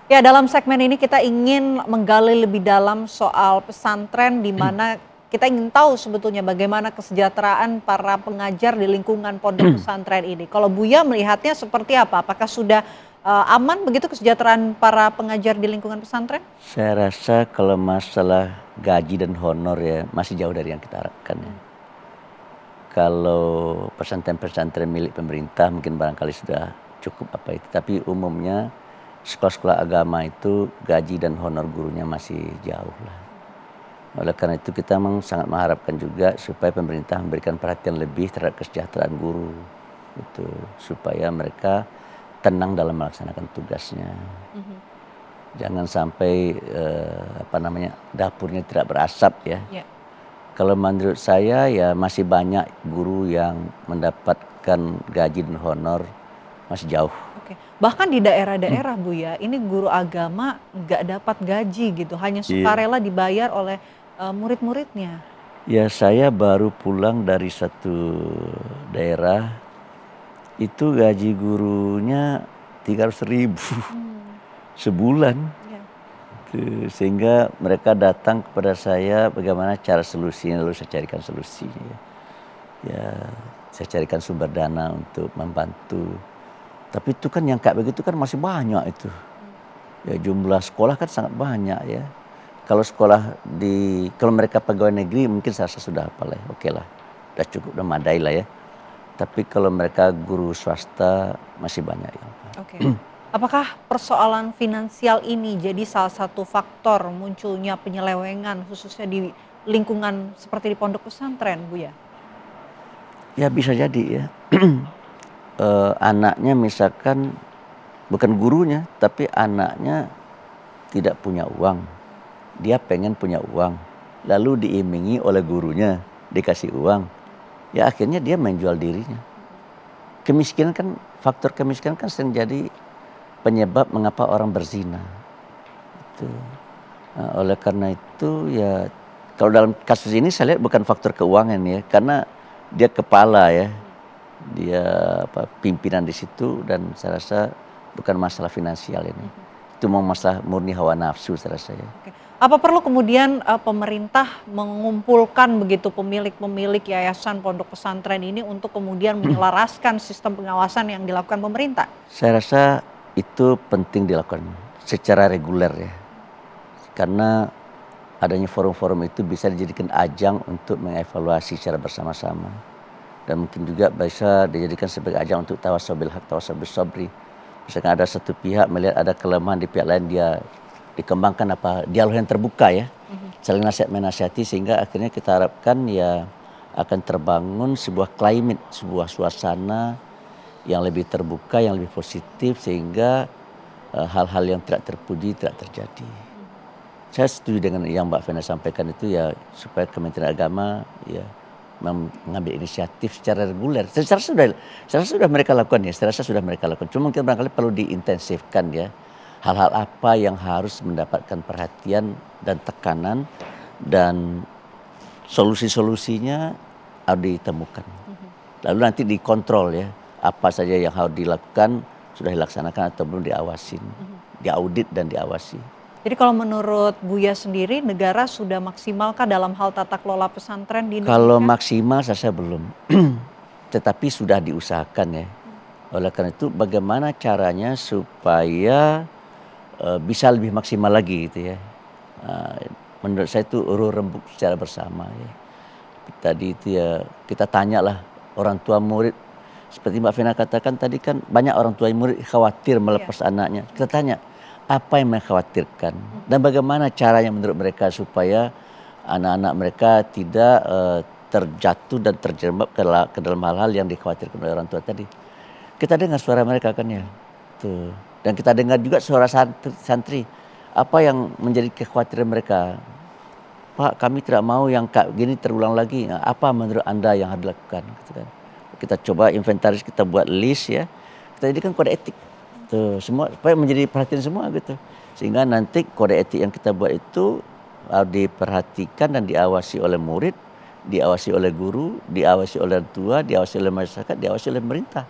Ya, dalam segmen ini kita ingin menggali lebih dalam soal pesantren di mana kita ingin tahu sebetulnya bagaimana kesejahteraan para pengajar di lingkungan pondok pesantren ini. Kalau Buya melihatnya seperti apa? Apakah sudah aman begitu kesejahteraan para pengajar di lingkungan pesantren? Saya rasa kalau masalah gaji dan honor ya masih jauh dari yang kita harapkan ya. Kalau pesantren-pesantren milik pemerintah mungkin barangkali sudah cukup apa itu. Tapi umumnya sekolah-sekolah agama itu gaji dan honor gurunya masih jauh lah. Oleh karena itu kita memang sangat mengharapkan juga supaya pemerintah memberikan perhatian lebih terhadap kesejahteraan guru. Itu supaya mereka tenang dalam melaksanakan tugasnya. Jangan sampai dapurnya tidak berasap ya. Ya. Kalau menurut saya ya masih banyak guru yang mendapatkan gaji dan honor masih jauh. Oke. Bahkan di daerah-daerah Buya, ini guru agama nggak dapat gaji gitu, hanya Iya. sukarela dibayar oleh murid-muridnya. Ya saya baru pulang dari satu daerah, itu gaji gurunya 300.000 sebulan. Ya. Sehingga mereka datang kepada saya bagaimana cara solusinya, lalu saya carikan solusinya. Ya saya carikan sumber dana untuk membantu. Tapi itu kan yang kayak begitu kan masih banyak itu. Ya jumlah sekolah kan sangat banyak ya. Kalau kalau mereka pegawai negeri mungkin saya rasa sudah apa lah, oke lah, udah cukup, udah madai lah ya. Tapi kalau mereka guru swasta masih banyak ya. Oke. Apakah persoalan finansial ini jadi salah satu faktor munculnya penyelewengan khususnya di lingkungan seperti di pondok pesantren, Buya? Ya bisa jadi ya. Anaknya misalkan bukan gurunya, tapi anaknya tidak punya uang. Dia pengen punya uang. Lalu diimingi oleh gurunya, dikasih uang. Ya akhirnya dia menjual dirinya. Kemiskinan kan, faktor kemiskinan kan sering jadi penyebab mengapa orang berzina. Itu. Nah, oleh karena itu ya, kalau dalam kasus ini saya lihat bukan faktor keuangan ya, karena dia kepala ya. Dia pimpinan di situ dan saya rasa bukan masalah finansial ini. Itu mau masalah murni hawa nafsu saya rasa ya. Oke. Apa perlu kemudian pemerintah mengumpulkan begitu pemilik-pemilik yayasan pondok pesantren ini untuk kemudian menyelaraskan sistem pengawasan yang dilakukan pemerintah? Saya rasa itu penting dilakukan secara reguler ya. Karena adanya forum-forum itu bisa dijadikan ajang untuk mengevaluasi secara bersama-sama. Dan mungkin juga bisa dijadikan sebagai ajang untuk tawasabil haq, tawasabil sabri. Misalkan ada satu pihak melihat ada kelemahan di pihak lain, dia dikembangkan dialog yang terbuka ya, saling nasihat menasihati, sehingga akhirnya kita harapkan ya akan terbangun sebuah climate, sebuah suasana yang lebih terbuka, yang lebih positif, sehingga hal-hal yang tidak terpuji tidak terjadi. Saya setuju dengan yang Mbak Fena sampaikan itu ya, supaya Kementerian Agama ya mengambil inisiatif secara reguler. Saya rasa sudah mereka lakukan ya, saya rasa sudah mereka lakukan. Cuma mungkin barangkali perlu diintensifkan ya. Hal-hal apa yang harus mendapatkan perhatian dan tekanan, dan solusi-solusinya harus ditemukan. Lalu nanti dikontrol ya, apa saja yang harus dilakukan sudah dilaksanakan atau belum, diawasin, diaudit dan diawasi. Jadi kalau menurut Buya sendiri, negara sudah maksimalkah dalam hal tata kelola pesantren di Indonesia? Kalau maksimal saya belum, tetapi sudah diusahakan ya. Oleh karena itu bagaimana caranya supaya bisa lebih maksimal lagi gitu ya. Menurut saya itu urut rembuk secara bersama ya. Tadi itu ya kita tanyalah orang tua murid. Seperti Mbak Fena katakan tadi kan banyak orang tua murid khawatir melepas anaknya. Kita tanya, apa yang mengkhawatirkan dan bagaimana caranya menurut mereka supaya anak-anak mereka tidak terjatuh dan terjerembab ke dalam hal-hal yang dikhawatirkan oleh orang tua tadi. Kita dengar suara mereka kan ya. Tuh. Dan kita dengar juga suara santri. Apa yang menjadi kekhawatiran mereka? Pak, kami tidak mau yang kayak gini terulang lagi. Nah, apa menurut Anda yang harus dilakukan? Gitu kan. Kita coba inventaris, kita buat list ya. Kita jadikan kode etik. Tuh, semua supaya menjadi perhatian semua gitu. Sehingga nanti kode etik yang kita buat itu harus diperhatikan dan diawasi oleh murid, diawasi oleh guru, diawasi oleh orang tua, diawasi oleh masyarakat, diawasi oleh pemerintah.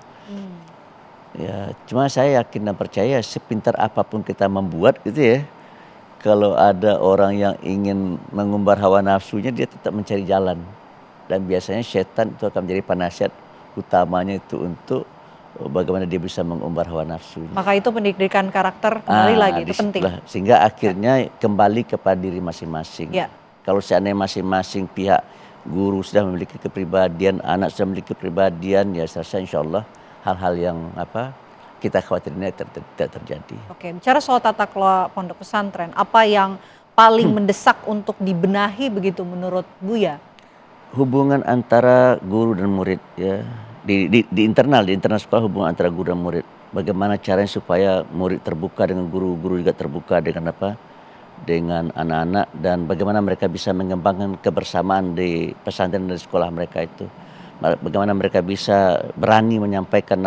Ya, cuma saya yakin dan percaya sepintar apapun kita membuat gitu ya, kalau ada orang yang ingin mengumbar hawa nafsunya dia tetap mencari jalan. Dan biasanya setan itu akan menjadi penasihat utamanya itu untuk bagaimana dia bisa mengumbar hawa nafsunya. Maka itu pendidikan karakter kembali lagi, itu penting. Disitulah. Sehingga akhirnya kembali kepada diri masing-masing. Ya. Kalau seandainya masing-masing pihak guru sudah memiliki kepribadian, anak sudah memiliki kepribadian, ya saya rasa insya Allah hal-hal yang kita khawatirin tidak terjadi. Oke, bicara soal tata kelola pondok pesantren, apa yang paling mendesak untuk dibenahi begitu menurut Buya? Hubungan antara guru dan murid ya, di internal sekolah, hubungan antara guru dan murid. Bagaimana caranya supaya murid terbuka dengan guru, guru juga terbuka dengan dengan anak-anak, dan bagaimana mereka bisa mengembangkan kebersamaan di pesantren dan di sekolah mereka itu. Bagaimana mereka bisa berani menyampaikan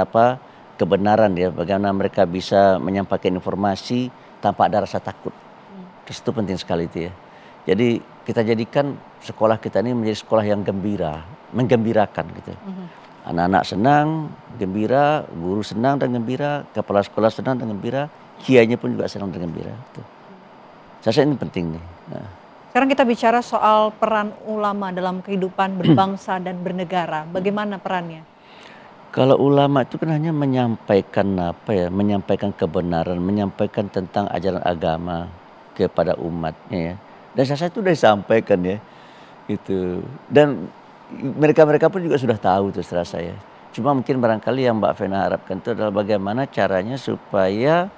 kebenaran ya, bagaimana mereka bisa menyampaikan informasi tanpa ada rasa takut. Terus itu penting sekali itu ya. Jadi kita jadikan sekolah kita ini menjadi sekolah yang gembira, menggembirakan gitu. Anak-anak senang, gembira, guru senang dan gembira, kepala sekolah senang dan gembira, kiainya pun juga senang dan gembira. Gitu. Saya rasa ini penting nih. Nah. Sekarang kita bicara soal peran ulama dalam kehidupan berbangsa dan bernegara. Bagaimana perannya? Kalau ulama itu kan hanya menyampaikan menyampaikan kebenaran, menyampaikan tentang ajaran agama kepada umatnya ya. Dan saya itu sudah disampaikan ya, gitu. Dan mereka pun juga sudah tahu tuh setelah saya. Cuma mungkin barangkali yang Mbak Vena harapkan itu adalah bagaimana caranya supaya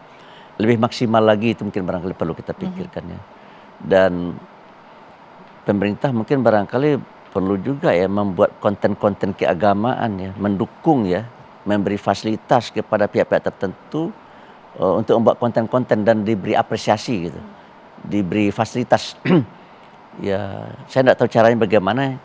lebih maksimal lagi, itu mungkin barangkali perlu kita pikirkan ya. Dan pemerintah mungkin barangkali perlu juga ya membuat konten-konten keagamaan ya, mendukung ya, memberi fasilitas kepada pihak-pihak tertentu untuk membuat konten-konten dan diberi apresiasi gitu. Diberi fasilitas. Ya, saya tidak tahu caranya bagaimana.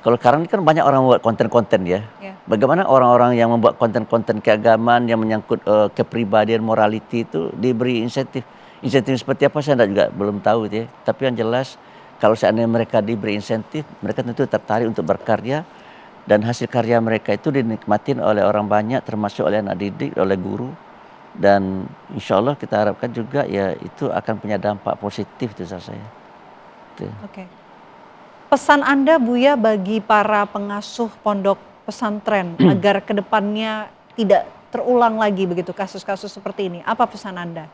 Kalau sekarang ini kan banyak orang membuat konten-konten ya. Bagaimana orang-orang yang membuat konten-konten keagamaan yang menyangkut kepribadian, morality itu diberi insentif. Insentif seperti apa saya juga belum tahu ya. Tapi yang jelas kalau seandainya mereka diberi insentif, mereka tentu tertarik untuk berkarya, dan hasil karya mereka itu dinikmatin oleh orang banyak, termasuk oleh anak didik, oleh guru. Dan insya Allah kita harapkan juga ya itu akan punya dampak positif itu saya. Oke. Pesan Anda Buya bagi para pengasuh pondok pesantren agar kedepannya tidak terulang lagi begitu kasus-kasus seperti ini. Apa pesan Anda?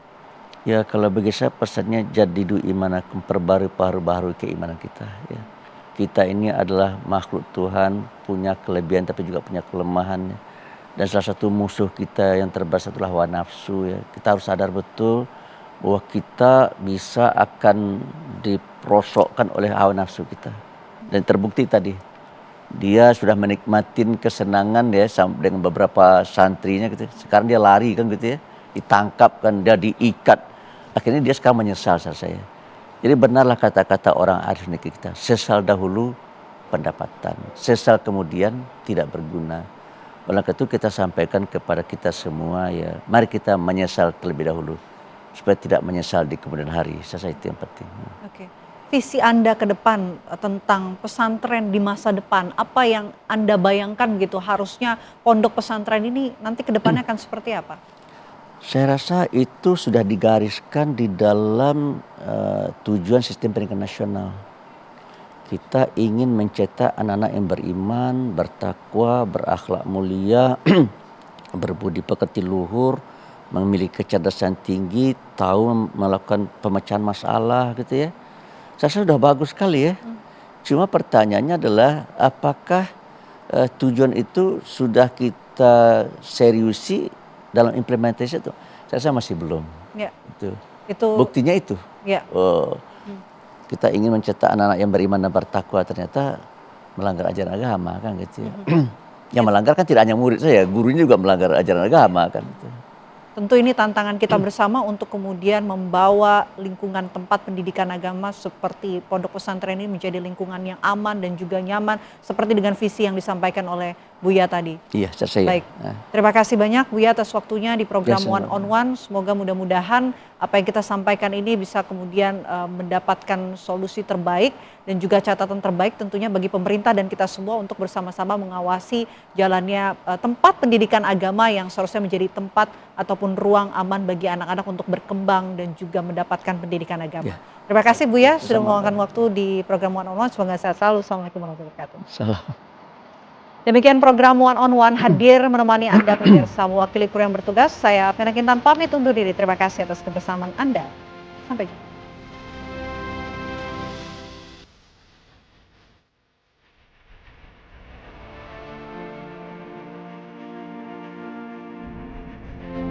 Ya kalau bagi saya pesannya jadidu imanakum, perbarui keimanan kita ya. Kita ini adalah makhluk Tuhan, punya kelebihan tapi juga punya kelemahan. Dan salah satu musuh kita yang terbesar adalah hawa nafsu ya. Kita harus sadar betul bahwa kita bisa akan diperosokkan oleh hawa nafsu kita. Dan terbukti tadi, dia sudah menikmatin kesenangan ya dengan beberapa santrinya gitu. Sekarang dia lari kan gitu ya, ditangkap kan, dia diikat. Akhirnya dia sekarang menyesal saya. Jadi benarlah kata-kata orang arif negeri kita, sesal dahulu pendapatan, sesal kemudian tidak berguna. Oleh karena itu kita sampaikan kepada kita semua ya, mari kita menyesal terlebih dahulu supaya tidak menyesal di kemudian hari. Saya rasa itu yang penting. Oke. Visi Anda ke depan tentang pesantren di masa depan, apa yang Anda bayangkan gitu harusnya pondok pesantren ini nanti ke depannya akan seperti apa? Saya rasa itu sudah digariskan di dalam tujuan sistem pendidikan nasional. Kita ingin mencetak anak-anak yang beriman, bertakwa, berakhlak mulia, berbudi pekerti luhur, memiliki kecerdasan tinggi, tahu melakukan pemecahan masalah gitu ya. Saya rasa sudah bagus sekali ya. Cuma pertanyaannya adalah apakah tujuan itu sudah kita seriusi dalam implementasi itu? Saya rasa masih belum. Ya. Itu buktinya itu. Ya. Kita ingin mencetak anak-anak yang beriman dan bertakwa, ternyata melanggar ajaran agama kan gitu ya. Yang melanggar kan tidak hanya murid saya, gurunya juga melanggar ajaran agama kan. Gitu. Tentu ini tantangan kita bersama untuk kemudian membawa lingkungan tempat pendidikan agama seperti pondok pesantren ini menjadi lingkungan yang aman dan juga nyaman seperti dengan visi yang disampaikan oleh Buya tadi. Iya, saya. Baik. Terima kasih banyak Buya atas waktunya di program One on One. Semoga mudah-mudahan apa yang kita sampaikan ini bisa kemudian mendapatkan solusi terbaik dan juga catatan terbaik tentunya bagi pemerintah dan kita semua untuk bersama-sama mengawasi jalannya tempat pendidikan agama yang seharusnya menjadi tempat ataupun ruang aman bagi anak-anak untuk berkembang dan juga mendapatkan pendidikan agama. Ya. Terima kasih Buya sudah Sama-sama. meluangkan waktu di program One on One. Semoga sehat selalu. Assalamualaikum warahmatullahi wabarakatuh. Salam. Demikian program One on One hadir menemani Anda pemirsa. Mewakili kru yang bertugas, saya Vena Kintan pamit undur diri. Terima kasih atas kebersamaan Anda. Sampai jumpa.